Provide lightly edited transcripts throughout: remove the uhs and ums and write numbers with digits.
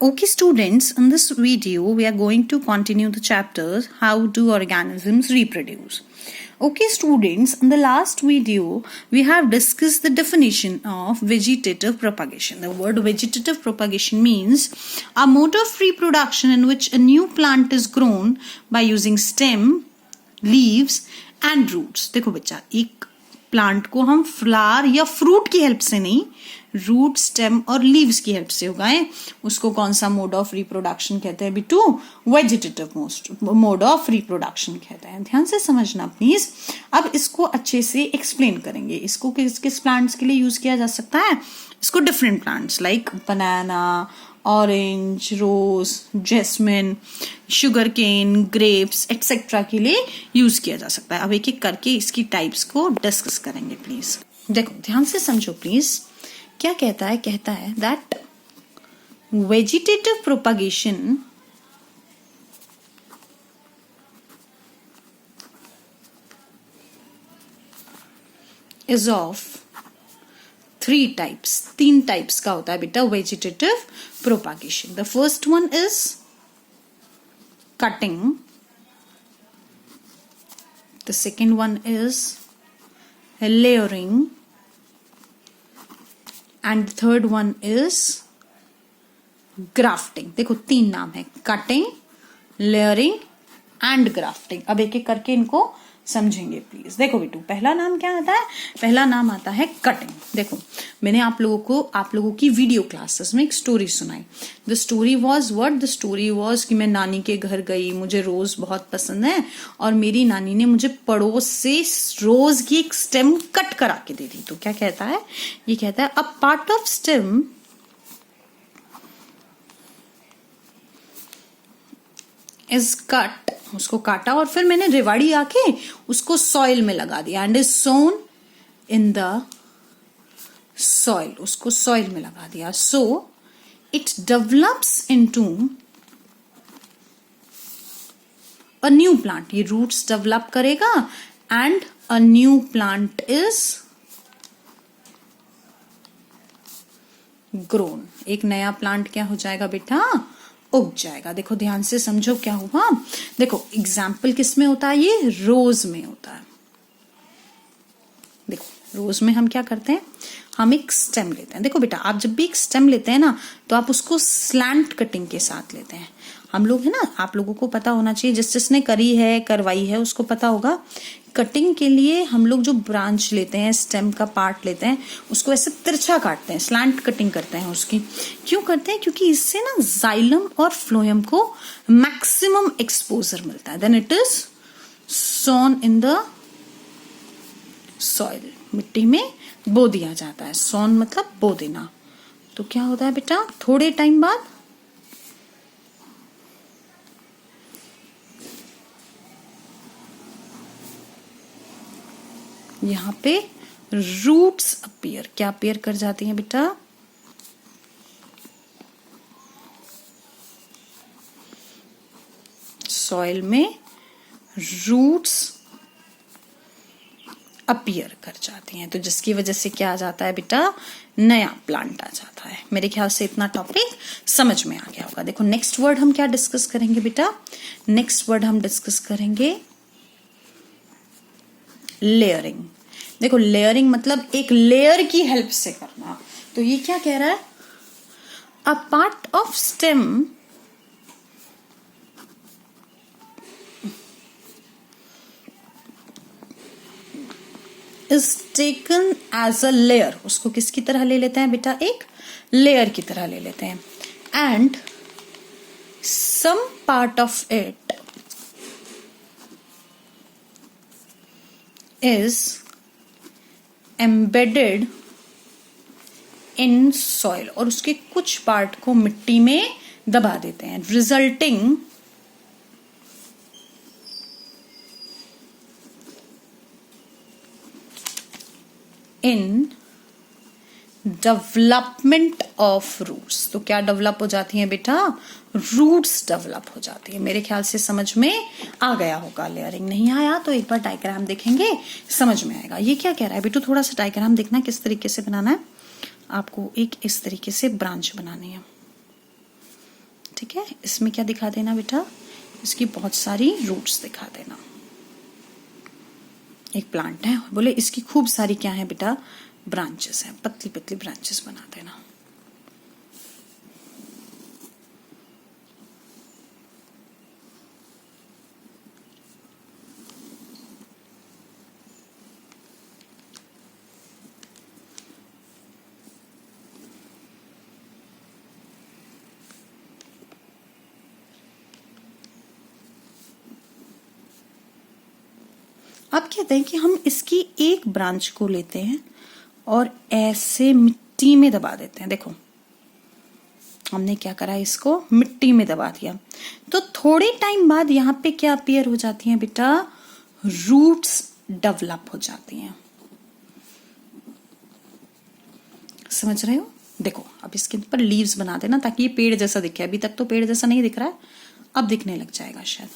Okay students, in this video we are going to continue the chapter how do organisms reproduce. Okay students, in the last video we have discussed the definition of vegetative propagation. The word vegetative propagation means a mode of reproduction in which a new plant is grown by using stem, leaves and roots. देखो बच्चा, एक plant को हम flower या fruit की help से नहीं, root, stem और लीव्स की हेल्प से उगाएं, उसको कौन सा मोड ऑफ रिप्रोडक्शन कहते हैं Bittu? Vegetative mode of reproduction कहते हैं. ध्यान से समझना प्लीज. अब इसको अच्छे से एक्सप्लेन करेंगे. इसको किस किस प्लांट्स के लिए यूज किया जा सकता है? इसको different plants like banana, orange, rose, jasmine, sugar cane, grapes etcetera के लिए यूज किया जा सकता है. अब एक एक करके इसकी टाइप्स को डिस्कस करेंगे प्लीज. देखो ध्यान से समझो प्लीज. क्या कहता है? कहता है that vegetative propagation is of 3 types. 3 types का होता है बेटा vegetative propagation. The first one is cutting, the second one is layering and third one is grafting. देखो 3 नाम है, कटिंग, लेयरिंग एंड ग्राफ्टिंग. अब एक एक करके इनको समझेंगे प्लीज. देखो बेटू, पहला नाम क्या आता है? पहला नाम आता है कटिंग. देखो मैंने आप लोगों की वीडियो क्लासेस में एक स्टोरी सुनाई. The story was what? The story was कि मैं नानी के घर गई, मुझे रोज बहुत पसंद है और मेरी नानी ने मुझे पड़ोस से रोज की एक स्टेम कट करा के दे दी. तो क्या कहता है? ये कहता है a part of stem is cut. उसको काटा और फिर मैंने रेवाड़ी आके उसको सॉइल में लगा दिया and is sown in the soil. उसको सॉइल में लगा दिया. So it develops into a new plant. ये रूट्स डेवलप करेगा and a new plant is grown. एक नया प्लांट क्या हो जाएगा बेटा? उग जाएगा. देखो ध्यान से समझो क्या हुआ. देखो एग्जाम्पल किस में होता है? ये रोज में होता है. देखो रोज में हम क्या करते हैं? हम एक स्टेम लेते हैं. देखो बेटा, आप जब भी एक स्टेम लेते हैं ना तो आप उसको स्लैंट कटिंग के साथ लेते हैं. हम लोग है ना, आप लोगों को पता होना चाहिए, जिसने करी है, करवाई है, उसको पता होगा. कटिंग के लिए हम लोग जो ब्रांच लेते हैं, स्टेम का पार्ट लेते हैं, उसको ऐसे तिरछा काटते हैं, स्लैंट कटिंग करते हैं उसकी. क्यों करते हैं? क्योंकि इससे ना जाइलम और फ्लोएम को मैक्सिमम एक्सपोजर मिलता है. Then it is sown in the soil. मिट्टी में बो दिया जाता है. सोन मतलब बो देना. तो क्या होता है बेटा? थोड़े टाइम बाद यहां पे रूट्स अपीयर. क्या अपीयर कर जाती हैं बेटा? सॉइल में रूट्स अपीयर कर जाती हैं. तो जिसकी वजह से क्या आ जाता है बेटा? नया प्लांट आ जाता है. मेरे ख्याल से इतना टॉपिक समझ में आ गया होगा. देखो नेक्स्ट वर्ड हम क्या डिस्कस करेंगे बेटा? नेक्स्ट वर्ड हम डिस्कस करेंगे लेयरिंग. देखो लेयरिंग मतलब एक लेयर की हेल्प से करना. तो ये क्या कह रहा है? A part of stem is taken as a layer. उसको किसकी तरह ले लेते हैं बेटा? एक लेयर की तरह ले लेते हैं. And some part of it is embedded in soil. और उसके कुछ पार्ट को मिट्टी में दबा देते हैं. Resulting in development of roots. तो क्या डेवलप हो जाती हैं बेटा? रूट्स डेवलप हो जाती है. मेरे ख्याल से समझ में आ गया होगा. लेयरिंग नहीं आया तो एक बार डायग्राम देखेंगे, समझ में आएगा. ये क्या कह रहा है बेटू? थोड़ा सा डायग्राम देखना किस तरीके से बनाना है. आपको एक इस तरीके से ब्रांच बनानी है. ठीक है, इसमें क्या दिखा देना बेटा, इसकी बहुत सारी रूट्स दिखा देना। एक प्लांट है, बोले इसकी खूब सारी क्या है बेटा, ब्रांचेस हैं, पतली पतली ब्रांचेस बना देना। अब कहते हैं कि हम इसकी एक ब्रांच को लेते हैं और ऐसे मिट्टी में दबा देते हैं। देखो हमने क्या करा, इसको मिट्टी में दबा दिया, तो थोड़े टाइम बाद यहाँ पे क्या अपीयर हो जाती हैं बेटा, रूट्स डेवलप हो जाती हैं। समझ रहे हो? देखो अब इसके ऊपर लीव्स बना देना ताकि ये पेड़ जैसा दिखे। अभी तक तो पेड़ जैसा नहीं दिख रहा है, अब दिखने लग जाएगा शायद।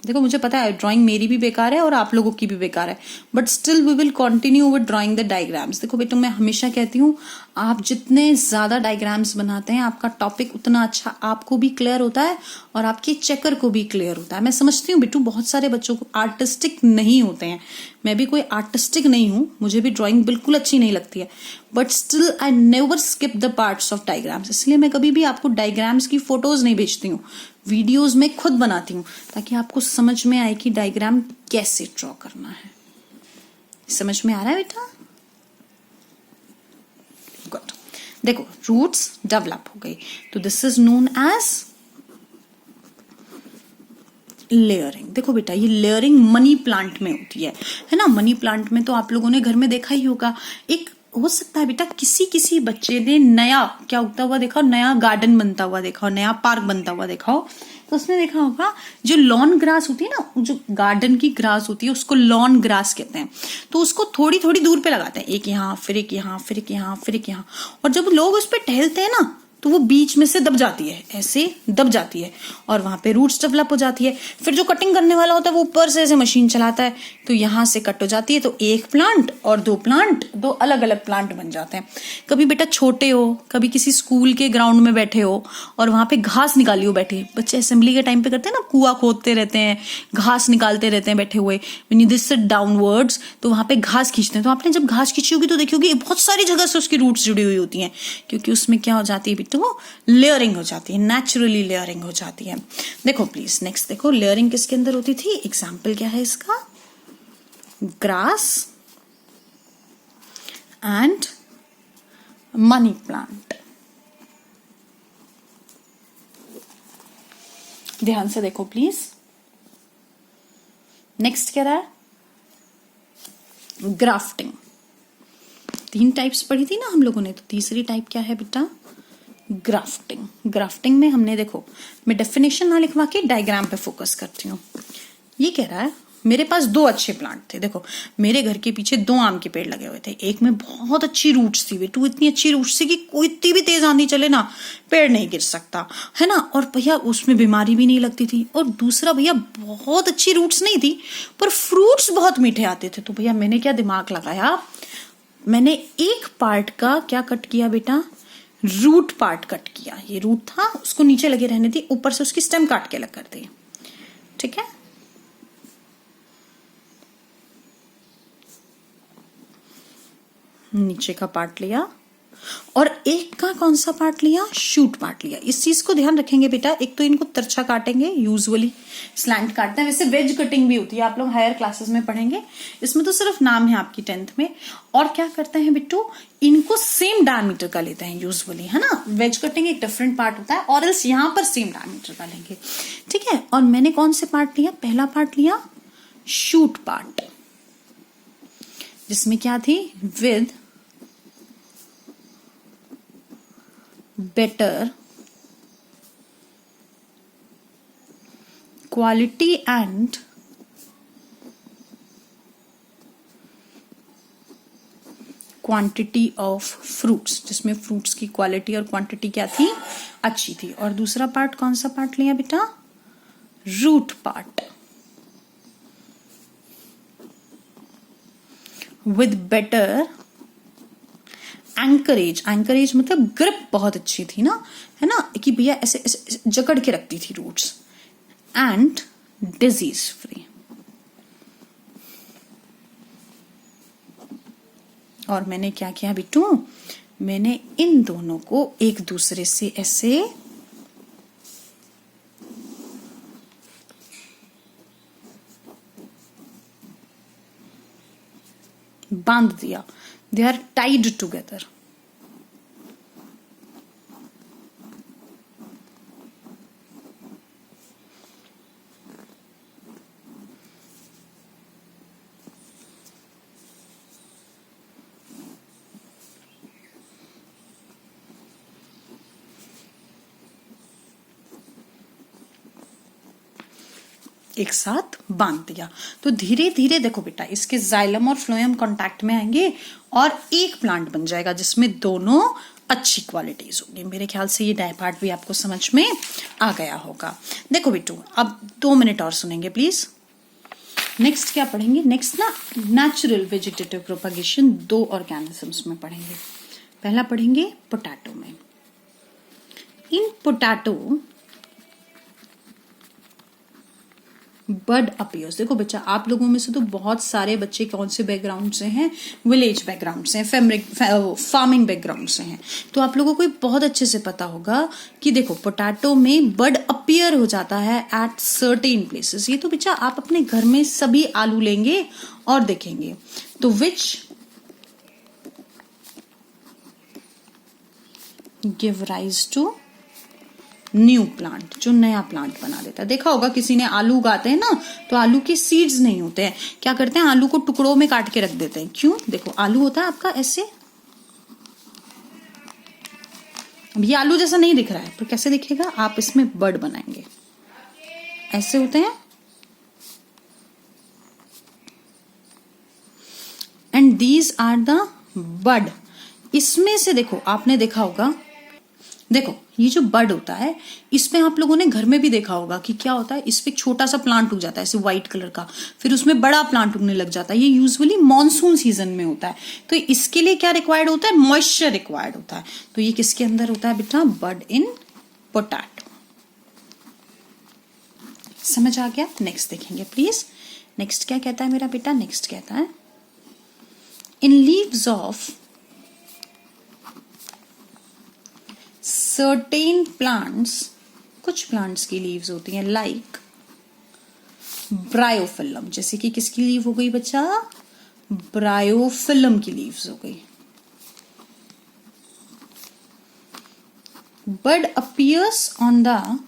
देखो मुझे पता है ड्राइंग मेरी भी बेकार है और आप लोगों की भी बेकार है, but still we will continue with drawing the diagrams. देखो बेटा मैं हमेशा कहती हूँ आप जितने ज्यादा डायग्राम्स बनाते हैं आपका टॉपिक उतना अच्छा आपको भी क्लियर होता है और आपके चेकर को भी क्लियर होता है। मैं समझती हूँ बेटू बहुत सारे बच्चों को आर्टिस्टिक नहीं होते हैं, मैं भी कोई आर्टिस्टिक नहीं हूँ, मुझे भी ड्राइंग बिल्कुल अच्छी नहीं लगती है, but still I never skip the parts of diagrams. इसलिए मैं कभी भी आपको डायग्राम्स की फोटोज नहीं भेजती हूँ, वीडियोस में खुद बनाती हूँ ताकि आपको समझ में आए कि डायग्राम कैसे ड्रॉ करना है। समझ में आ रहा है बेटा? गुड। देखो रूट्स डेवलप हो गई, तो this is known as layering. देखो बेटा ये लेयरिंग मनी प्लांट में होती है ना। मनी प्लांट में तो आप लोगों ने घर में देखा ही होगा, एक हो सकता है बेटा किसी बच्चे ने नया क्या उगता हुआ देखा हो, नया गार्डन बनता हुआ देखा हो, नया पार्क बनता हुआ देखा हो, तो उसने देखा होगा जो लॉन ग्रास होती है ना, जो गार्डन की ग्रास होती है उसको लॉन ग्रास कहते हैं, तो उसको थोड़ी थोड़ी दूर पे लगाते हैं, एक यहाँ फिर एक यहाँ फिर एक यहाँ फिर एक यहाँ, और जब लोग उस पर टहलते हैं ना तो वो बीच में से दब जाती है, ऐसे दब जाती है और वहां पे रूट्स डेवलप हो जाती है। फिर जो कटिंग करने वाला होता है वो ऊपर से ऐसे मशीन चलाता है तो यहां से कट हो जाती है, तो एक प्लांट और दो प्लांट, दो अलग अलग प्लांट बन जाते हैं। कभी बेटा छोटे हो, कभी किसी स्कूल के ग्राउंड में बैठे हो और वहां पे घास निकाली हो, बैठे बच्चे असेंबली के टाइम पे करते हैं ना, कुआं खोदते रहते हैं, घास निकालते रहते हैं बैठे हुए, when you this sit downwards तो वहां पे घास खींचते हैं। तो आपने जब घास खींची होगी तो देखी होगी बहुत सारी जगह से उसकी रूट्स जुड़ी हुई होती हैं, क्योंकि उसमें क्या हो जाती है बेटा, वो लेयरिंग हो जाती है, नेचुरली लेयरिंग हो जाती है। देखो प्लीज नेक्स्ट देखो लेयरिंग किसके अंदर होती थी, एग्जाम्पल क्या है इसका, ग्रास एंड मनी प्लांट। ध्यान से देखो प्लीज, नेक्स्ट क्या रहा है, ग्राफ्टिंग। 3 टाइप्स पढ़ी थी ना हम लोगों ने, तो तीसरी टाइप क्या है बेटा, ग्राफ्टिंग। ग्राफ्टिंग में हमने देखो, मैं डेफिनेशन ना लिखवा के डायग्राम पे फोकस करती हूँ। ये कह रहा है मेरे पास 2 अच्छे प्लांट थे, देखो मेरे घर के पीछे 2 आम के पेड़ लगे हुए थे, एक में बहुत अच्छी रूट्स थी बेटू, इतनी अच्छी रूट्स थी कि कोई इतनी भी तेज आंधी चले ना पेड़ नहीं गिर सकता है ना, और भैया उसमें बीमारी भी नहीं लगती थी, और दूसरा भैया बहुत अच्छी रूट्स नहीं थी पर फ्रूट्स बहुत मीठे आते थे। तो भैया मैंने क्या दिमाग लगाया, मैंने एक पार्ट का क्या कट किया बेटा, रूट पार्ट कट किया। ये रूट था उसको नीचे लगे रहने दी, ऊपर से उसकी स्टेम काट के अलग कर दी, ठीक है। नीचे का पार्ट लिया और एक का कौन सा पार्ट लिया, शूट पार्ट लिया। इस चीज को ध्यान रखेंगे बेटा, एक तो इनको तिरछा काटेंगे, यूजुअली स्लैंट काटते हैं, वैसे वेज कटिंग भी होती है, आप लोग हायर क्लासेस में पढ़ेंगे, इसमें तो सिर्फ नाम है आपकी 10th में। और क्या करते हैं बिट्टू, इनको सेम डायमीटर का लेते हैं यूजुअली, है ना, वेज कटिंग एक डिफरेंट पार्ट होता है, और एल्स यहाँ पर सेम डायमीटर का लेंगे, ठीक है। और मैंने कौन से पार्ट लिया, पहला पार्ट लिया शूट पार्ट, जिसमें क्या थी, with better quality and quantity of fruits, जिसमें फ्रूट्स की क्वालिटी और क्वांटिटी क्या थी, अच्छी थी। और दूसरा पार्ट कौन सा पार्ट लिया बेटा, root part, with better anchorage, anchorage मतलब ग्रिप बहुत अच्छी थी ना, है ना, कि भैया ऐसे ऐसे जकड़ के रखती थी रूट्स। एंड डिजीज फ्री, और मैंने क्या किया बिट्टू, मैंने इन दोनों को एक दूसरे से ऐसे बांध दिया। They are tied together. एक साथ बांध दिया। तो धीरे धीरे देखो बेटा, इसके जाइलम और फ्लोएम कांटेक्ट में आएंगे और एक प्लांट बन जाएगा जिसमें दोनों अच्छी क्वालिटीज होगी। मेरे ख्याल से ये डायपार्ट भी आपको समझ में आ गया होगा। देखो बेटू, अब 2 मिनट और सुनेंगे प्लीज। नेक्स्ट क्या पढ़ेंगे? नेक्स्ट ना नेचुरल वेजिटेटिव प्रोपगेशन 2 ऑर्गेनिजम्स में पढ़ेंगे। पहला पढ़ेंगे पोटैटो में। इन पोटैटो बड अपीयर्स। देखो बच्चा, आप लोगों में से तो बहुत सारे बच्चे कौन से बैकग्राउंड से हैं? विलेज बैकग्राउंड से हैं, फार्मिंग बैकग्राउंड से हैं। तो आप लोगों को बहुत अच्छे से पता होगा कि देखो पोटैटो में बड अपीयर हो जाता है एट सर्टेन प्लेसेस। ये तो बच्चा आप अपने घर में सभी आलू लेंगे और देखेंगे। तो which give rise to new plant, जो नया प्लांट बना देता है। देखा होगा किसी ने आलू उगाते हैं ना, तो आलू के सीड्स नहीं होते हैं, क्या करते हैं, आलू को टुकड़ों में काट के रख देते हैं। क्यों? देखो आलू होता है आपका ऐसे, अब ये आलू जैसा नहीं दिख रहा है, पर कैसे दिखेगा? आप इसमें बड बनाएंगे, ऐसे होते हैं। And these are the bud. इसमें से देखो, आपने देखा होगा, देखो ये जो बड होता है, इसमें आप लोगों ने घर में भी देखा होगा कि क्या होता है, इस पे छोटा सा प्लांट उग जाता है ऐसे व्हाइट कलर का, फिर उसमें बड़ा प्लांट उगने लग जाता है। ये यूजुअली मॉनसून सीजन में होता है। तो इसके लिए क्या रिक्वायर्ड होता है? मॉइस्चर रिक्वायर्ड होता है। तो ये किसके अंदर होता है बेटा? बड इन पोटैटो। समझ आ गया? नेक्स्ट देखेंगे प्लीज। नेक्स्ट क्या कहता है मेरा बेटा? नेक्स्ट कहता है in leaves of certain plants, कुछ प्लांट्स की लीव्स होती हैं लाइक ब्रायोफिलम। जैसे कि किसकी लीव हो गई बच्चा? ब्रायोफिलम की लीव्स हो गई। Bud appears on the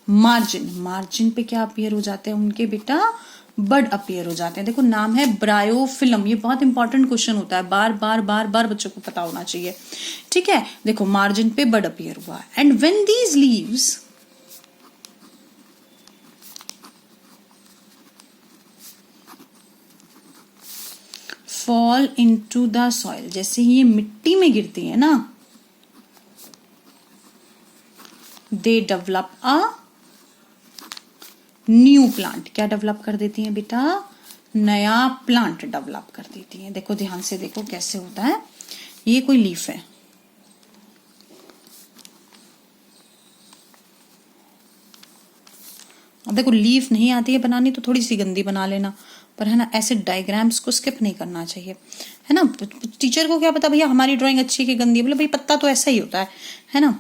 margin. Margin पे क्या अपीयर हो जाते हैं उनके बेटा? बड अपीयर हो जाते हैं। देखो नाम है ब्रायोफिलम, ये बहुत इंपॉर्टेंट क्वेश्चन होता है, बार बार बार बार बच्चों को पता होना चाहिए। ठीक है, देखो मार्जिन पे बड अपीयर हुआ। And when these leaves fall into the soil, जैसे ही ये मिट्टी में गिरती है ना, they develop a new plant. क्या डेवलप कर देती हैं बेटा? नया प्लांट डेवलप कर देती हैं। देखो ध्यान से देखो कैसे होता है। ये कोई लीफ है, अब देखो लीफ नहीं आती है बनानी तो थोड़ी सी गंदी बना लेना, पर है ना ऐसे डायग्राम्स को स्किप नहीं करना चाहिए, है ना। टीचर को क्या पता भैया हमारी ड्राइंग अच्छी कि गंदी है, बोले भाई पत्ता तो ऐसा ही होता है ना।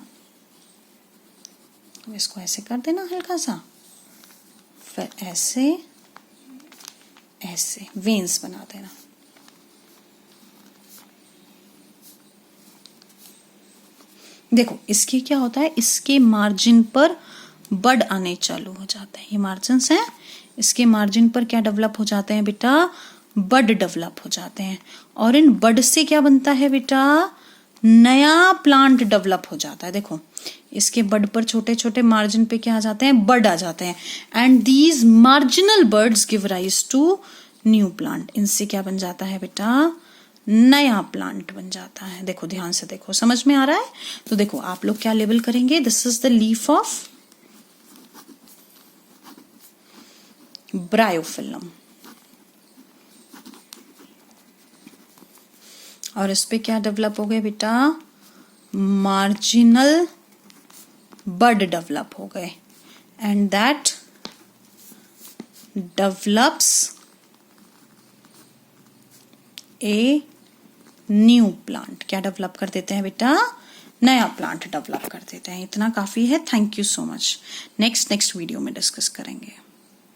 तो इसको ऐसे कर देना हल्का सा, फिर ऐसे ऐसे वेन्स बना देना। देखो इसके क्या होता है, इसके मार्जिन पर बड आने चालू हो जाते हैं। ये मार्जिन्स हैं, इसके मार्जिन पर क्या डेवलप हो जाते हैं बेटा? बड डेवलप हो जाते हैं। और इन बड से क्या बनता है बेटा? नया प्लांट डेवलप हो जाता है। देखो इसके बड पर छोटे छोटे मार्जिन पे क्या आ जाते हैं? बड आ जाते हैं। And these marginal buds give rise to new plant. इनसे क्या बन जाता है बेटा? नया प्लांट बन जाता है। देखो ध्यान से देखो, समझ में आ रहा है? तो देखो आप लोग क्या लेबल करेंगे? This is the leaf of bryophyllum. और इस पे क्या डेवलप हो गए बेटा, मार्जिनल बड डेवलप हो गए, and that develops a new plant. क्या डेवलप कर देते हैं बेटा, नया प्लांट डेवलप कर देते हैं। इतना काफी है। Thank you so much. Next video में डिस्कस करेंगे।